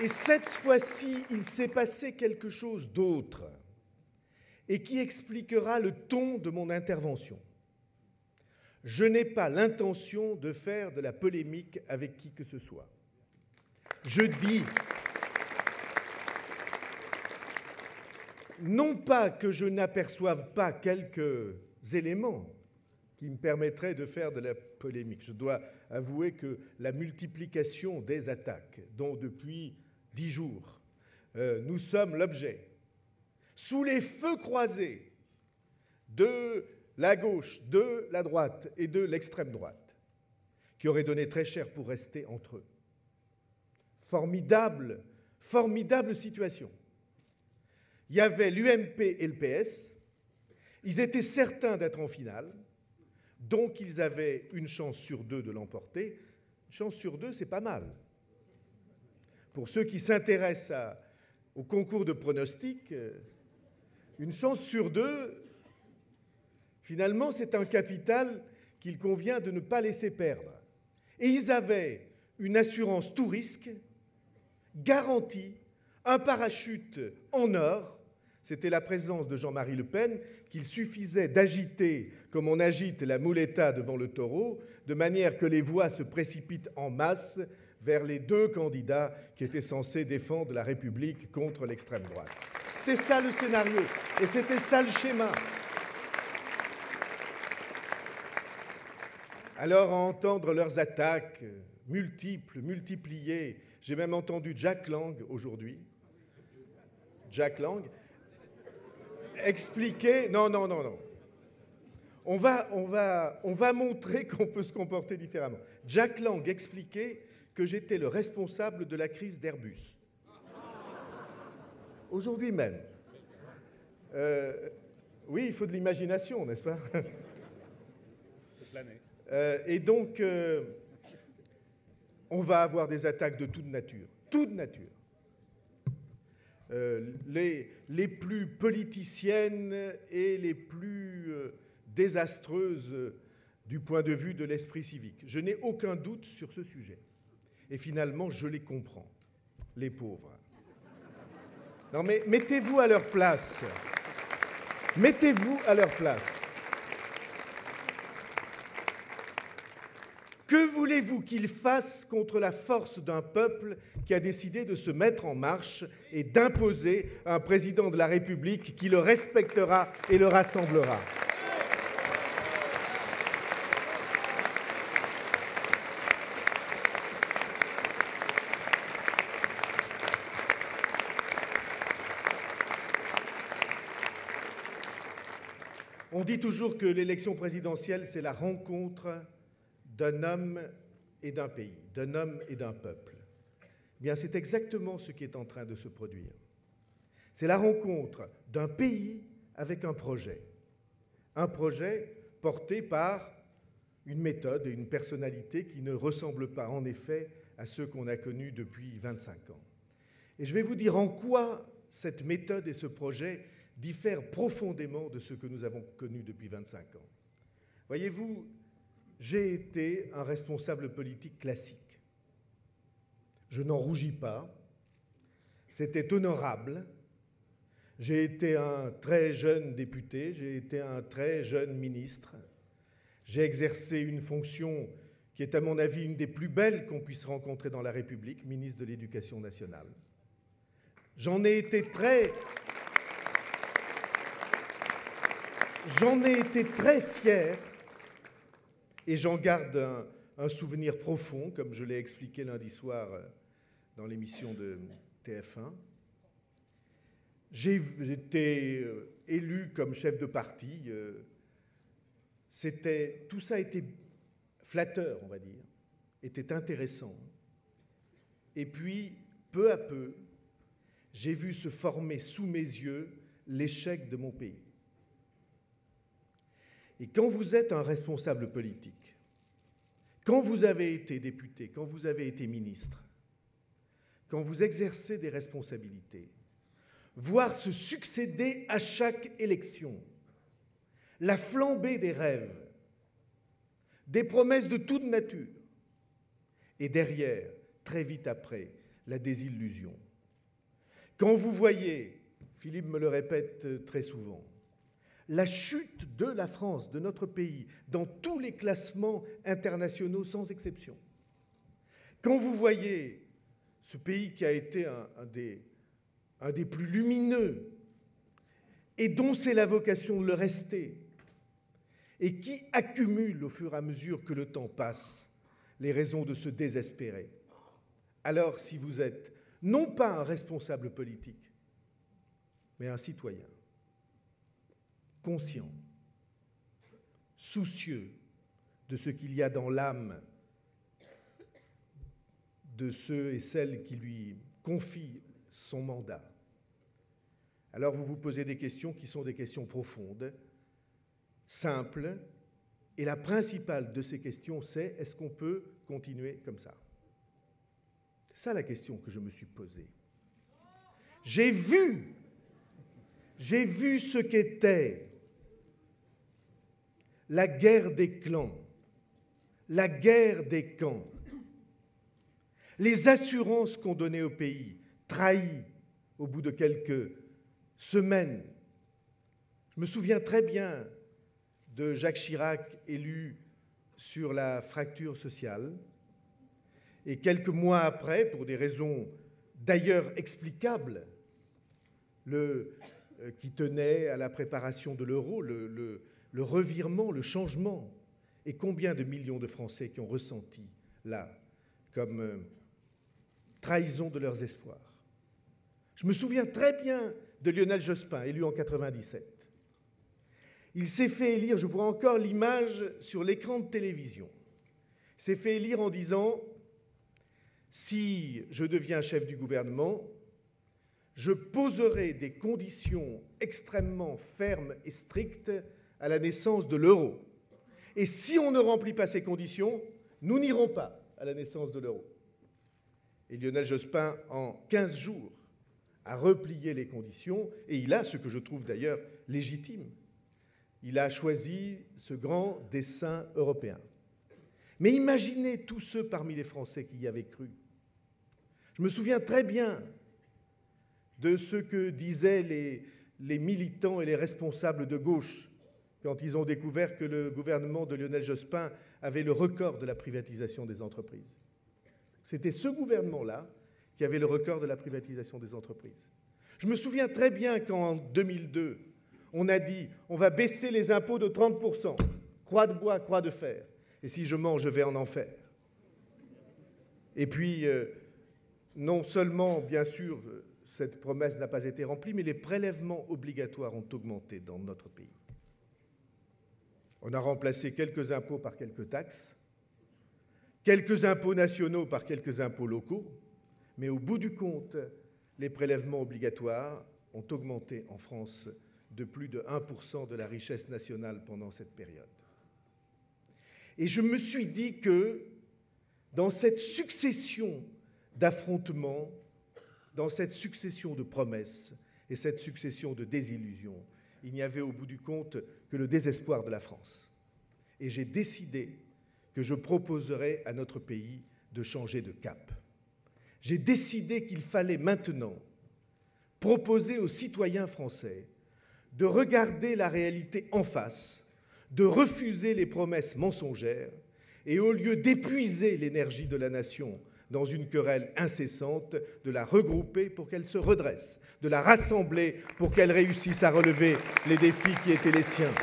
Et cette fois-ci, il s'est passé quelque chose d'autre et qui expliquera le ton de mon intervention. Je n'ai pas l'intention de faire de la polémique avec qui que ce soit. Je dis, non pas que je n'aperçoive pas quelques éléments qui me permettraient de faire de la polémique. Je dois avouer que la multiplication des attaques, dont depuis 10 jours, nous sommes l'objet, sous les feux croisés de la gauche, de la droite et de l'extrême droite, qui auraient donné très cher pour rester entre eux. Formidable, formidable situation. Il y avait l'UMP et le PS, ils étaient certains d'être en finale, donc ils avaient une chance sur 2 de l'emporter. Une chance sur 2, c'est pas mal. Pour ceux qui s'intéressent au concours de pronostics, une chance sur 2, finalement, c'est un capital qu'il convient de ne pas laisser perdre. Et ils avaient une assurance tout risque, garantie, un parachute en or. C'était la présence de Jean-Marie Le Pen qu'il suffisait d'agiter comme on agite la muleta devant le taureau, de manière que les voix se précipitent en masse vers les 2 candidats qui étaient censés défendre la République contre l'extrême droite. C'était ça le scénario et c'était ça le schéma. Alors, à entendre leurs attaques multiples, multipliées, j'ai même entendu Jack Lang aujourd'hui, Jack Lang, expliquer... Non. On va montrer qu'on peut se comporter différemment. Jack Lang expliquait que j'étais le responsable de la crise d'Airbus. Aujourd'hui même. Oui, il faut de l'imagination, n'est-ce pas? Et donc, on va avoir des attaques de toute nature. Toute nature. Les plus politiciennes et les plus désastreuses du point de vue de l'esprit civique. Je n'ai aucun doute sur ce sujet. Et finalement, je les comprends, les pauvres. Non mais mettez-vous à leur place. Mettez-vous à leur place. Que voulez-vous qu'ils fassent contre la force d'un peuple qui a décidé de se mettre en marche et d'imposer un président de la République qui le respectera et le rassemblera? On dit toujours que l'élection présidentielle, c'est la rencontre d'un homme et d'un pays, d'un homme et d'un peuple. Eh bien, c'est exactement ce qui est en train de se produire. C'est la rencontre d'un pays avec un projet porté par une méthode et une personnalité qui ne ressemblent pas en effet à ceux qu'on a connus depuis 25 ans. Et je vais vous dire en quoi cette méthode et ce projet diffèrent profondément de ce que nous avons connu depuis 25 ans. Voyez-vous, j'ai été un responsable politique classique. Je n'en rougis pas. C'était honorable. J'ai été un très jeune député, j'ai été un très jeune ministre. J'ai exercé une fonction qui est, à mon avis, une des plus belles qu'on puisse rencontrer dans la République, ministre de l'Éducation nationale. J'en ai été très fier et j'en garde un souvenir profond, comme je l'ai expliqué lundi soir dans l'émission de TF1. J'ai été élu comme chef de parti. Tout ça était flatteur, on va dire, était intéressant. Et puis, peu à peu, j'ai vu se former sous mes yeux l'échec de mon pays. Et quand vous êtes un responsable politique, quand vous avez été député, quand vous avez été ministre, quand vous exercez des responsabilités, voir se succéder à chaque élection la flambée des rêves, des promesses de toute nature, et derrière, très vite après, la désillusion. Quand vous voyez, Philippe me le répète très souvent, la chute de la France, de notre pays, dans tous les classements internationaux sans exception, quand vous voyez ce pays qui a été un des plus lumineux et dont c'est la vocation de le rester, et qui accumule au fur et à mesure que le temps passe les raisons de se désespérer. Alors, si vous êtes non pas un responsable politique, mais un citoyen, conscient, soucieux de ce qu'il y a dans l'âme de ceux et celles qui lui confient son mandat, alors vous vous posez des questions qui sont des questions profondes, simples, et la principale de ces questions, c'est est-ce qu'on peut continuer comme ça? C'est ça la question que je me suis posée. J'ai vu ce qu'était la guerre des clans, la guerre des camps, les assurances qu'on donnait au pays, trahies au bout de quelques semaines. Je me souviens très bien de Jacques Chirac élu sur la fracture sociale. Et quelques mois après, pour des raisons d'ailleurs explicables, qui tenaient à la préparation de l'euro, le revirement, le changement, et combien de millions de Français qui ont ressenti là comme trahison de leurs espoirs. Je me souviens très bien de Lionel Jospin, élu en 1997. Il s'est fait élire, je vois encore l'image sur l'écran de télévision, il s'est fait élire en disant « Si je deviens chef du gouvernement, je poserai des conditions extrêmement fermes et strictes à la naissance de l'euro. Et si on ne remplit pas ces conditions, nous n'irons pas à la naissance de l'euro. » Et Lionel Jospin, en 15 jours, a replié les conditions, et il a ce que je trouve d'ailleurs légitime. Il a choisi ce grand dessein européen. Mais imaginez tous ceux parmi les Français qui y avaient cru. Je me souviens très bien de ce que disaient les militants et les responsables de gauche quand ils ont découvert que le gouvernement de Lionel Jospin avait le record de la privatisation des entreprises. C'était ce gouvernement-là qui avait le record de la privatisation des entreprises. Je me souviens très bien qu'en 2002, on a dit « on va baisser les impôts de 30%, croix de bois, croix de fer, et si je mens, je vais en enfer ». Et puis, non seulement, bien sûr, cette promesse n'a pas été remplie, mais les prélèvements obligatoires ont augmenté dans notre pays. On a remplacé quelques impôts par quelques taxes, quelques impôts nationaux par quelques impôts locaux, mais au bout du compte, les prélèvements obligatoires ont augmenté en France de plus de 1% de la richesse nationale pendant cette période. Et je me suis dit que dans cette succession d'affrontements, dans cette succession de promesses et cette succession de désillusions, il n'y avait au bout du compte que le désespoir de la France. Et j'ai décidé que je proposerais à notre pays de changer de cap. J'ai décidé qu'il fallait maintenant proposer aux citoyens français de regarder la réalité en face, de refuser les promesses mensongères et au lieu d'épuiser l'énergie de la nation dans une querelle incessante, de la regrouper pour qu'elle se redresse, de la rassembler pour qu'elle réussisse à relever les défis qui étaient les siens.